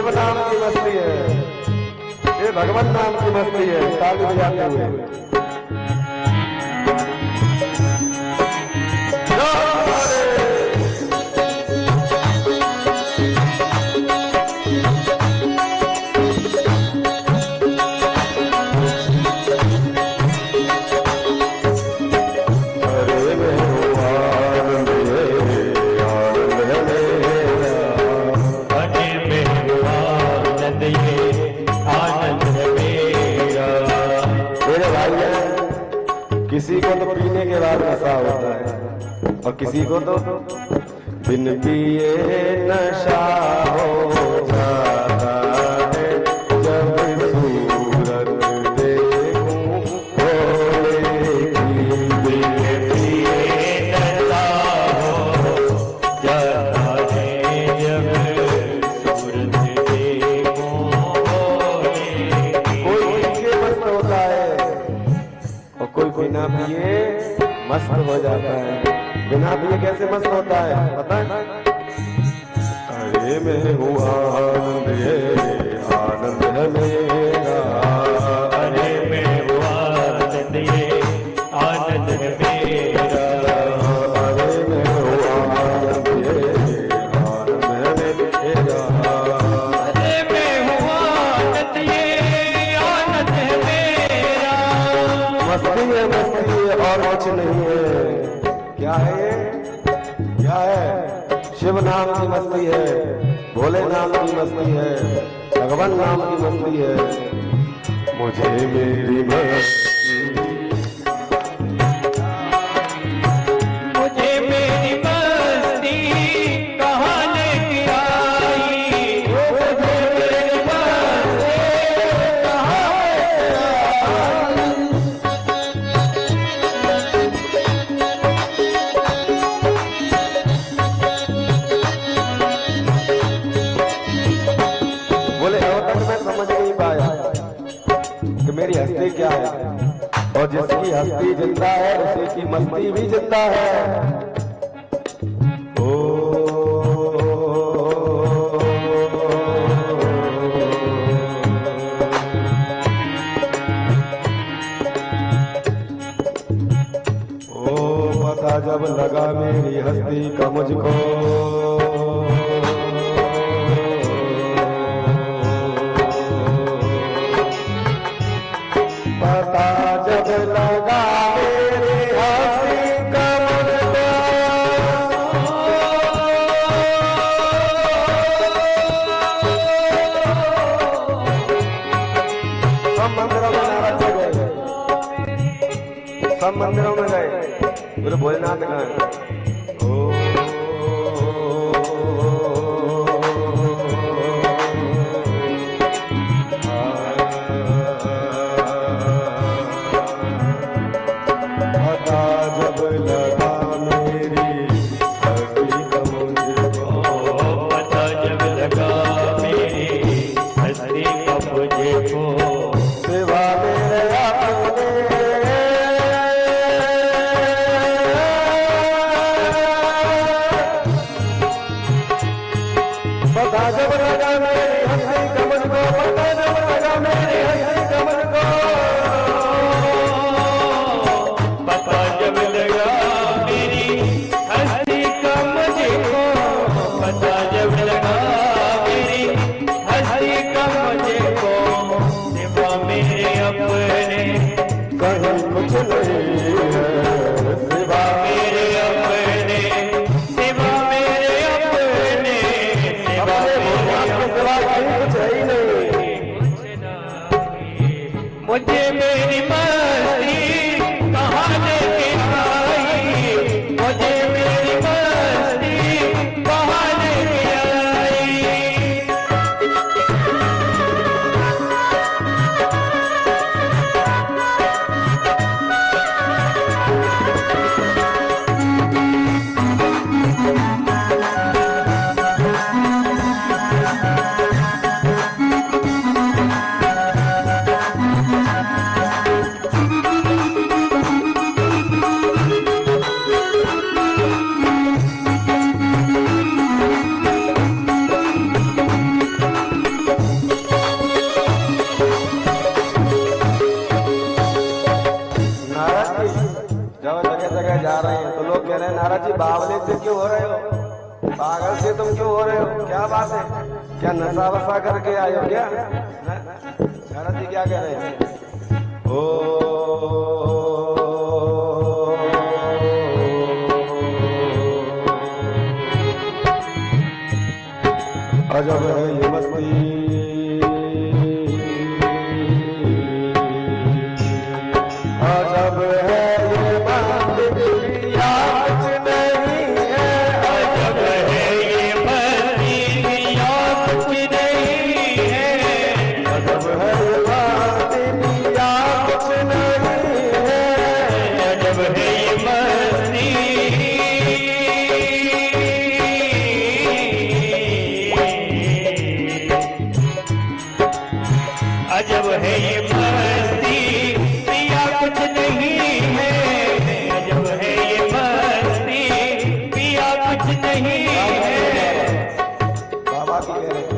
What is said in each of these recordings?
शिव नाम की मस्ती है, ये भगवान नाम की मस्ती है। ताली बजाते हुए किसी को तो पीने के बाद नशा होता है और किसी को तो बिन पिए नशा हो जाता है। जब सूरत देखूं भोले की, बिन पिए नशा हो जाता है। जब सूरत देखूं भोले की। कोई पी के मस्त होता है और कोई बिना पिए मस्त हो जाता है। बिना पिए कैसे मस्त होता है पता है? अरे मैं हूँ आनंद, ये आनंद है मेरा। अरे मैं हूँ आनंद, ये आनंद है मेरा। अरे मैं हूँ आनंद, ये आनंद है मेरा। अरे मैं हूँ आनंद, ये आनंद है मेरा। मस्ती है, मस्ती है और कुछ नहीं है। क्या है ये? क्या है? शिव नाम की मस्ती है, भोले नाम की मस्ती है, भगवान नाम की मस्ती है। मुझे मेरी मस्ती, मुझे मेरी मस्ती कहाँ लेके आई। मुझे मेरी मस्ती कहाँ लेके आई। समझ नहीं पाया कि मेरी हस्ती क्या है, और जिसकी हस्ती जिंदा है उसी की मस्ती भी जिंदा है। ओ पता जब लगा मेरी हस्ती का मुझको, पता जब लगा मेरी हस्ती का मुझको, सब मंदिरों में नाराज हो गए, सब मंदिरों में गए, बोले भोलेनाथ गए। जब जगह जगह जा रहे हैं तो लोग कह रहे हैं नारद जी बावले से क्यों हो रहे हो, पागल से तुम क्यों हो रहे हो, क्या बात है, क्या नशा वशा करके आए हो क्या? नारद जी क्या कह रहे हैं? ओ अजब है ये मस्ती, अजब है ये मस्ती, याद नहीं है, अजब है ये मस्ती, याद कुछ नहीं है, अजब है ये मस्ती, याद कुछ नहीं है, अजब है ये मस्ती, अजब है ये मस्ती, पिया कुछ नहीं है, अजब है ये मस्ती, पिया कुछ नहीं है। बाबा की कह रहे हैं,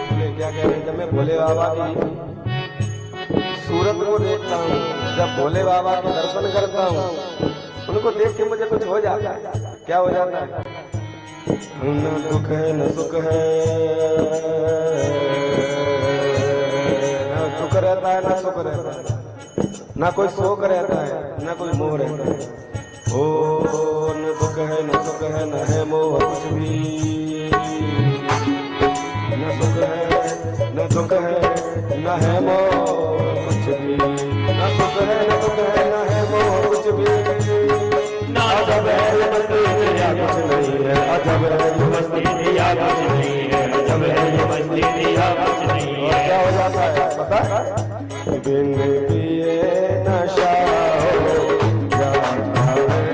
बोले क्या कह रहे हैं? जब मैं भोले बाबा की सूरत को देखता हूँ, जब भोले बाबा के दर्शन करता हूँ, उनको देख के मुझे कुछ हो जाता है। क्या हो जाता है? न दुख है न सुख है, न दुख रहता है न सुख रहता है, न कोई शोक रहता है न कोई मोह रहता है। ओ न दुख है न सुख है न है मोह कुछ भी, न सुख है न दुख है न है मोह कुछ भी, न सुख है न दुख है न है मोह कुछ भी, अजब है ये मस्ती या कुछ नहीं है, अजब है ये मस्ती या कुछ नहीं है, अजब है ये मस्ती, या कुछ नहीं और है। क्या हो जाता है पता? बिन पिए नशा हो जाता है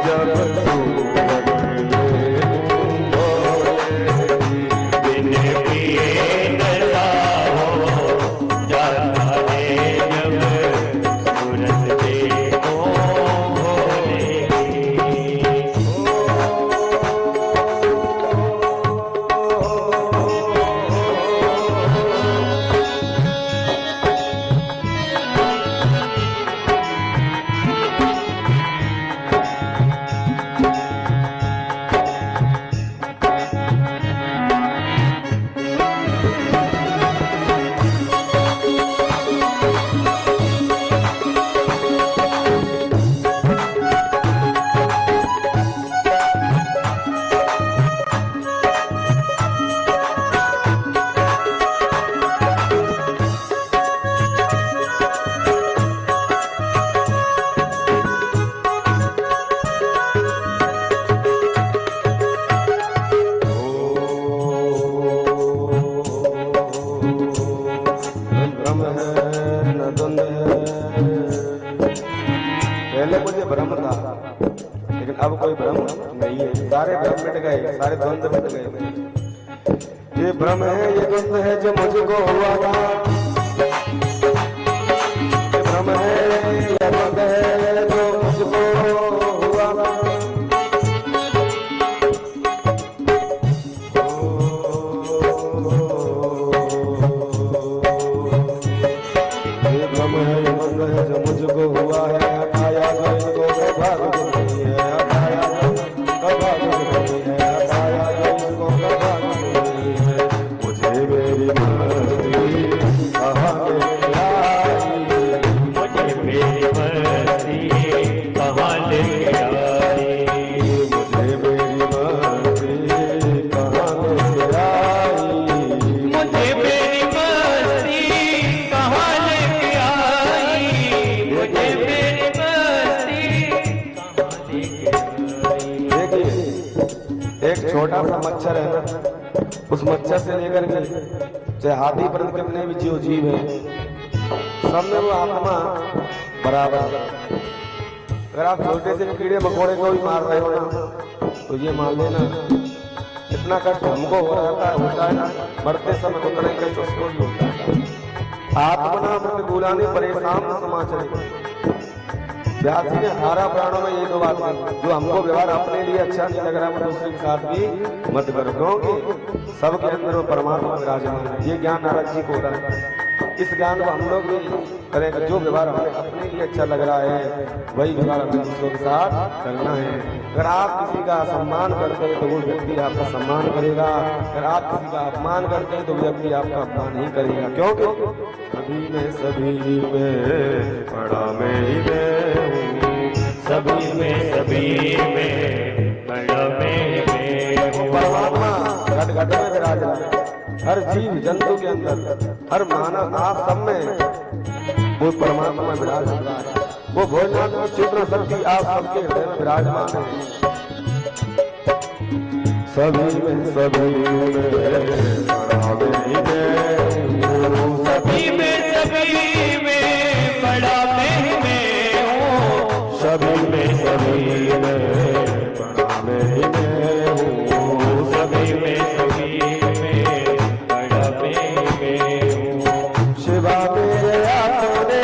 जब सूरत बिन पिए नशा हो जाता है जब सूरत देखो भोले की। ब्रह्म है न द्वंद है। पहले मुझे भ्रम था, लेकिन अब कोई भ्रम नहीं है, सारे भ्रम मिट गए, सारे द्वंद मिट गए। ये भ्रम है ये द्वंद है जो मुझको हुआ था, ये भ्रम है ये द्वंद है जो मुझको हुआ था। ये भ्रम है ये द्वंद है जो मुझको हुआ है, हटाया जो इसको प्रभाव नहीं है, हटाया जो प्रभाव नहीं है, हटाया जो इसको प्रभाव नहीं है। मुझे मेरी मस्ती कहाँ लेके आई, मुझे मेरी मस्ती कहाँ लेके आई, मुझे मेरी मस्ती कहाँ लेके आई, मुझे मेरी मस्ती कहाँ लेके आई, मुझे मेरी मस्ती कहाँ लेके आई। देखिए एक छोटा सा मच्छर है ना, उस मच्छर से लेकर के चाहे हाथी पर्यंत कितने भी जीव है, सब में वो आत्मा बराबर है। अगर आप छोटे से कीड़े मकोड़े को भी मार रहे हो ना, तो ये मान लेना इतना कष्ट हमको हो रहा होता है ना, मरते समय उतना ही कष्ट उसको भी होता है। आत्मना मृत गुलानी परेशान समाचार व्यास जी ने 18 प्राणों में एक बात की, जो हमको व्यवहार अपने लिए अच्छा नहीं लग रहा है, दूसरे के साथ भी मत करो, क्योंकि सबके अंदर वो परमात्मा विराजमान है। ये ज्ञान नारद जी को होता है। इस ज्ञान को हम लोग भी करेंगे। जो व्यवहार हमें अपने लिए अच्छा लग रहा है वही व्यवहार हमें दूसरों के साथ करना है। अगर आप किसी का सम्मान करते हैं तो वो व्यक्ति आपका सम्मान करेगा, अगर आप किसी का अपमान करते हैं तो वो व्यक्ति आपका अपमान नहीं करेगा। क्योंकि सभी में बड़ा मैं ही मैं हूँ, सभी में बड़ा मैं हूँ। परमात्मा घट घट में विराजमान, हर जीव जंतु के अंदर, हर मानव आप सब में वो परमात्मा विराजमान है। वो भोलेनाथ की चेतना शक्ति आप सबके हृदय में विराजमान है। सभी में बड़ा मैं ही मैं हूँ, सभी में बड़ा मैं हूँ, सभी में बड़ा मैं ही मैं हूँ, सभी में बड़ा मैं हूँ। शिवा मेरे अपने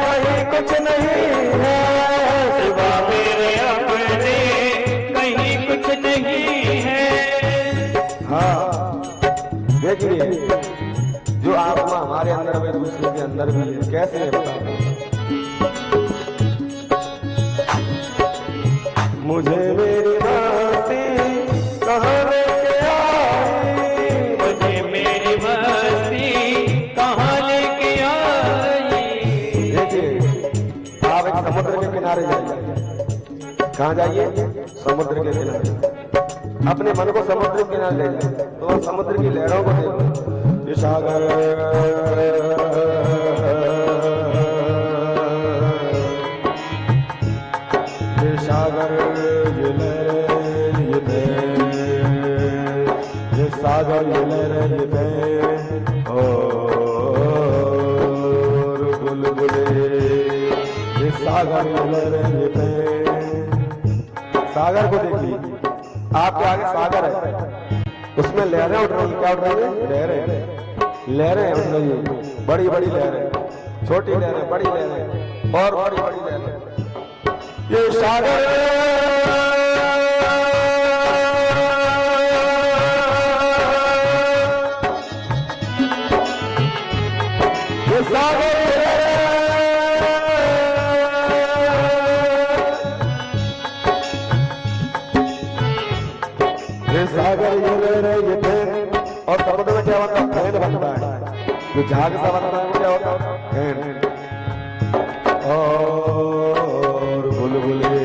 कहीं कुछ नहीं है, सिवा मेरे अपने कहीं कुछ नहीं है। हाँ देखिए जो आत्मा हमारे अंदर में दूसरे के अंदर भी है, कैसे है बताओ। मुझे मेरी मस्ती कहाँ लेके आई, मुझे मेरी मस्ती कहाँ लेके आई। देखिए आप एक समुद्र के किनारे जाइए। कहाँ जाइए? समुद्र के किनारे। अपने मन को समुद्र के किनारे ले जाए तो समुद्र की लहरों को देखो। ये सागर ये सागर ये लहरें ये लहरें, ये सागर ये लहरें ये लहरें और बुलबुले, ये सागर ये लहरें ये लहरें। सागर को देखिए, आपके आगे सागर है, उसमें लहरें उठ रही, क्या उठ रही है? लहरें उठ रही है, बड़ी बड़ी लहरें, छोटी लहरें, बड़ी लहरें और बड़ी बड़ी लहरें। ये सागर ये सागर ये लहरें ये फैन। और समुद्र में क्या बनता है? फैन बनता है। जो झाग सा बनता है वो क्या होता है? फैन। और बुलबुले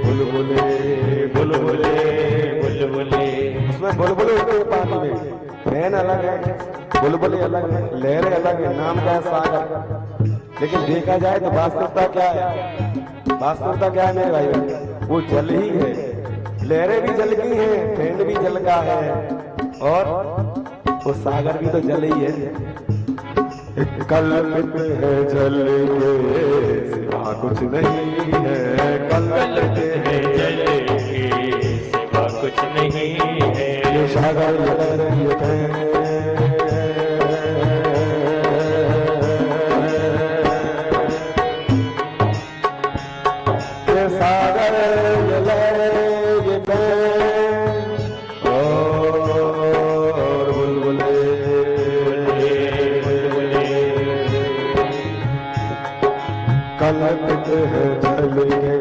बुलबुले बुलबुले बुलबुले, उसमें बुलबुले होते हैं पानी में। फैन अलग है, बुलबुले अलग है, लहरें अलग है, नाम क्या है? सागर। लेकिन देखा जाए तो वास्तविकता क्या है? वास्तविकता क्या है मेरे भाई? वो जल ही है। लहरें भी जल की हैं, फैन भी जल का है और वो सागर भी तो जल ही है। कल्पित है जल के सिवा कुछ नहीं है, कल्पित है जल के सिवा कुछ नहीं है। ये सागर ये लहरें ये फैन। ये सागर ये लहरें ये फैन और बुलबुले कल्पित है जल के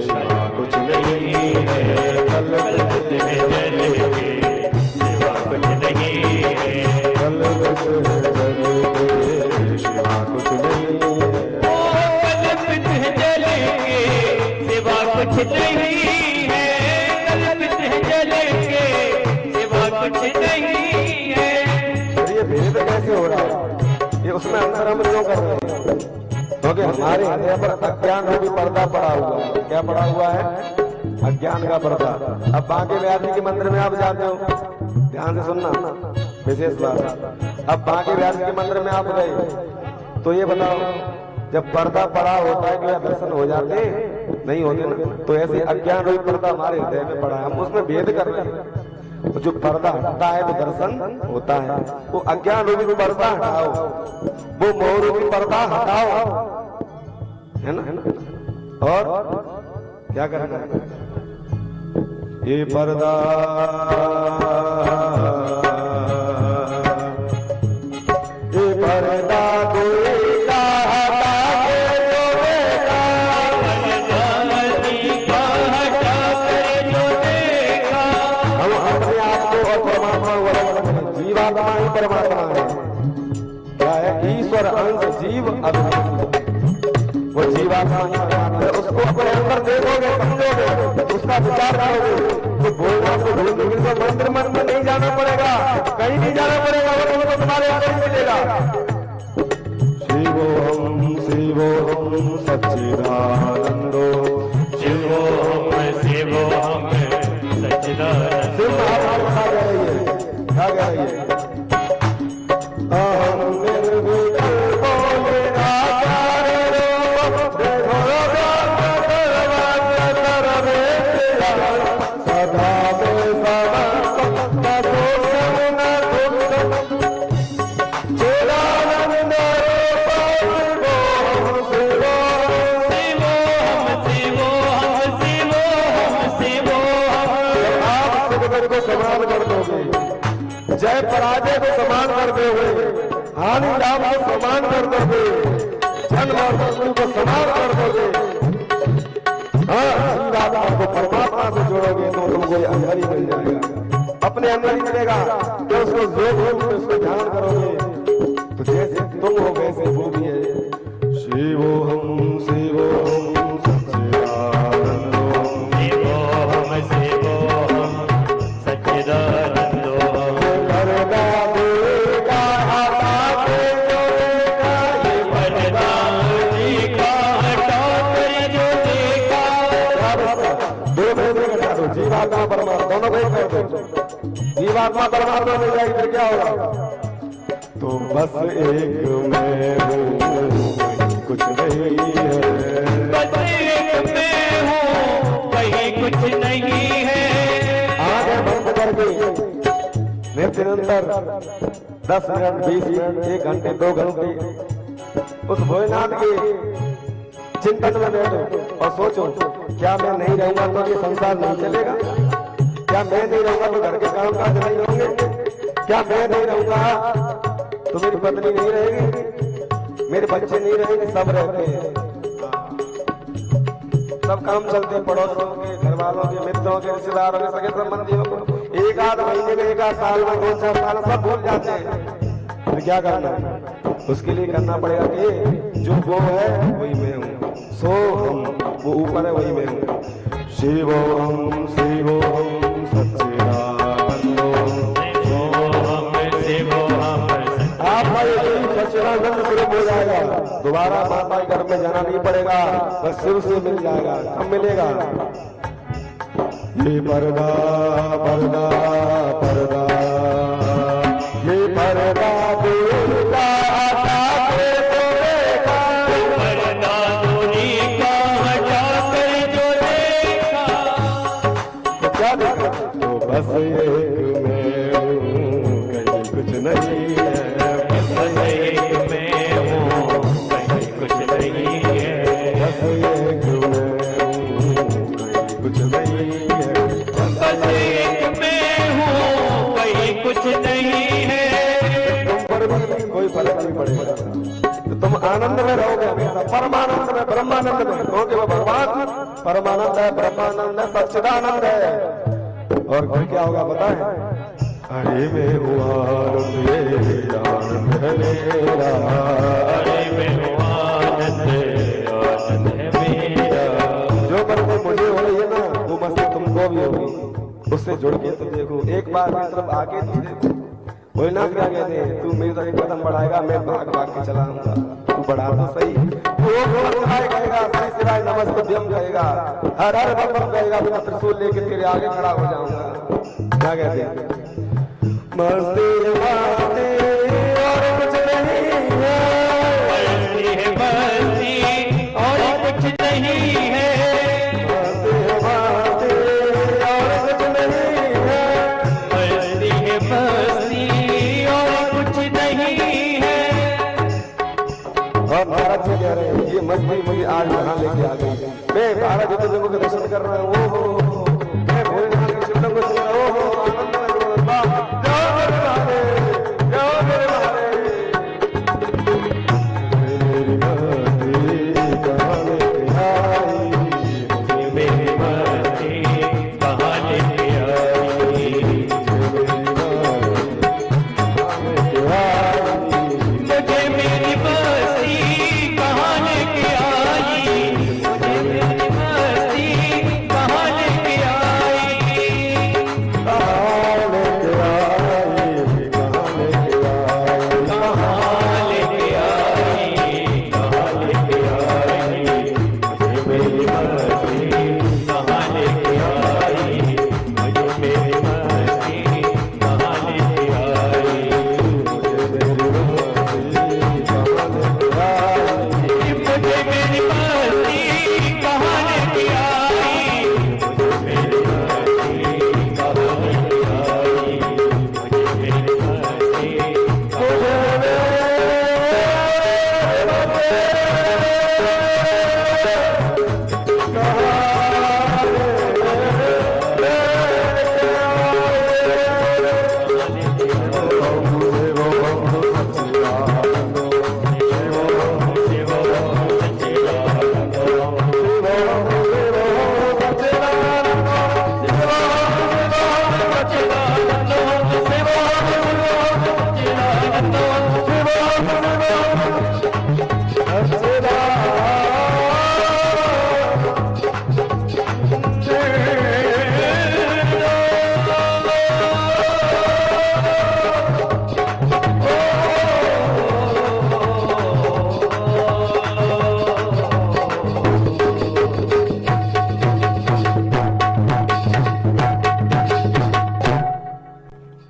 सिवा कुछ नहीं है, कल्पित है जल के सिवा कुछ नहीं है। कल्पित है जल के सिवा कुछ नहीं है। ओ कल्पित है जल के सिवा कुछ नहीं है, कल्पित है जल के सिवा कुछ नहीं है। ये भेद कैसे हो रहा है? ये उसमें अंतर हम क्यों कर रहे हैं? क्योंकि हमारे हृदय पर अज्ञान रूपी पर्दा पड़ा हुआ है। क्या पड़ा हुआ है? अज्ञान का पर्दा। अब बांके बिहारी के मंदिर में आप जाते हो, ध्यान से सुनना विशेष बात। अब बांके बिहारी के मंदिर में आप गए तो ये बताओ, जब पर्दा पड़ा होता है क्या दर्शन हो जाते? नहीं होते ना। तो ऐसे अज्ञान रूपी पर्दा हमारे हृदय में पड़ा है, हम उसमें भेद कर रहे हैं। जो पर्दा हटता है तो दर्शन होता है। वो अज्ञान रूपी पर्दा हटाओ, वो मोह रूपी पर्दा हटाओ, है ना? और क्या करना है? ये पर्दा ये पर्दा जीवात्मा ही परमात्मा है। क्या है? ईश्वर अंश जीव अभिमान, वो जीवात्मा ही परमात्मा है। उसको अपने अंदर देखोगे, समझोगे, उसका विचार करोगे तो बोलना तो ढूंढ के मंदिर मन में नहीं जाना पड़ेगा, कहीं नहीं जाना पड़ेगा, वो तुमको तुम्हारे अंदर ही मिलेगा। शिवोहम सच्चिदानंदो, शिवोहम शिवोहम सच्चिदानंदो। शिव क्या कह रही है? क्या कह रही है? अहम निर्विकल्पो निराकार रूप, देखो सदा में समस्त दोषम न दुष्टम, चिदानंद रूप शिवोहम शिवोहम। शिवोहम शिवोहम शिवोहम शिवोहम। आप जगत को समान कर दोगे, जय पराजय को समान कर दोगे, हानि लाभ को समान कर दोगे, जन्म और मृत्यु को समान कर दोगे, हाँ जीवात्मा को परमात्मा से जोड़ोगे तो तुमको ये अंदर ही मिल जाएगा, अपने अंदर ही मिलेगा। तो उसको जो उसको ध्यान करोगे तो जैसे तुम हो वैसे वो भी है। शिवोहम शिवोहम सच्चिदानंदो, शिवोहम शिवोहम सच्चिदानंदो। जीवात्मा परमात्मा दोनों को एक कर दो, जीवात्मा परमात्मा मिल जाएगी फिर क्या होगा? तो बस एक मैं हूँ, कुछ नहीं है, बस एक मैं हूँ, कहीं कुछ नहीं है। आंखें बंद करके निरंतर 10 मिनट 20 मिनट 1 घंटे 2 घंटे उस भोलेनाथ के चिंतन में बैठो और सोचो, क्या मैं नहीं रहूंगा तो ये संसार नहीं चलेगा? क्या मैं नहीं रहूंगा तो घर के काम काज नहीं होंगे? क्या मैं नहीं रहूंगा तो मेरी पत्नी नहीं रहेगी, मेरे बच्चे नहीं रहेंगे? सब रहते हैं, सब काम चलते हैं, पड़ोसियों के, घर वालों के, मित्रों के, रिश्तेदारों के, सगे संबंधियों को। एक आध महीने में, 1 आध साल में, 2-4 साल सब भूल जाते हैं। फिर क्या करना है? उसके लिए करना पड़ेगा कि जो वो है वही मैं हूँ, सो हम, वो ऊपर है वही मैं हूँ। शिवोहम शिवोहम सच्चिदानंदो, शिवोहम शिवोहम आपका ये सच्चिदानंद शुरू हो जाएगा, दोबारा माता के घर में जाना नहीं पड़ेगा, बस शिव से मिल जाएगा। अब मिलेगा ये पर्दा पर्दा पर्दा, ये पर्दा दूल्हा हटा के तो देखा, पर्दा दूरी का हटा कर जो देखा। तो क्या देखा? तो बस एक मैं हूँ, कहीं कुछ नहीं है, बस एक मैं हूँ, कहीं कुछ नहीं है। बस एक मैं हूँ, कहीं कुछ नहीं है। बस एक मैं हूँ, कहीं कुछ नहीं है। तुम पर भी कोई फर्क नहीं पड़ेगा, तो तुम आनंद में रहोगे हमेशा, परमानंद में, ब्रह्मानंद में, क्योंकि वो भगवान परमानंद है, ब्रह्मानंद है, सच्चिदानंद है। और फिर क्या होगा पता है? अरे मैं हूँ आनंद, ये आनंद है मेरा, अरे मैं हूँ आनंद, आनंद है मेरा। जो मस्ती मुझे हो रही है ना, वो मस्ती तुमको भी होगी। उससे जुड़ के तो देखो, एक बार मेरी तरफ आके तो देखो। भोलेनाथ क्या कहते हैं? तू मेरी तरफ कदम बढ़ाएगा, मैं भाग भाग के चलाऊंगा, तू बढ़ा तो सही। वो सिवाय कहेगा, सही सिवाय नमस्तुभ्यम कहेगा, हर हर बम कहेगा, बिना त्रिशूल लेके तेरे आगे खड़ा हो जाऊंगा। क्या कहते हैं? मस्ती मस्ती और कुछ नहीं है, मस्ती है मस्ती और कुछ नहीं है। मस्ती और कुछ नहीं है, मस्ती है मस्ती और कुछ नहीं है। और महाराज जी कह रहे हैं ये मस्ती मुझे आज यहाँ लेके आ गई। मैं महाराज ज्योतिर्लिंगों के दर्शन कर रहा हूँ, ओहो, मैं भोलेनाथ के शिवलिंग को सुन रहा हूँ, ओहो, आनंद में डूब रहा हूँ। जाओ मेरे महादेव, जाओ मेरे महादेव। मेरी मस्ती कहाँ लेके आई, ये मेरी मस्ती कहाँ लेके आई। मेरी मस्ती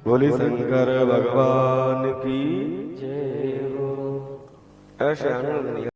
बोली शंकर भगवान की जय हो। ऐसे आनंद नहीं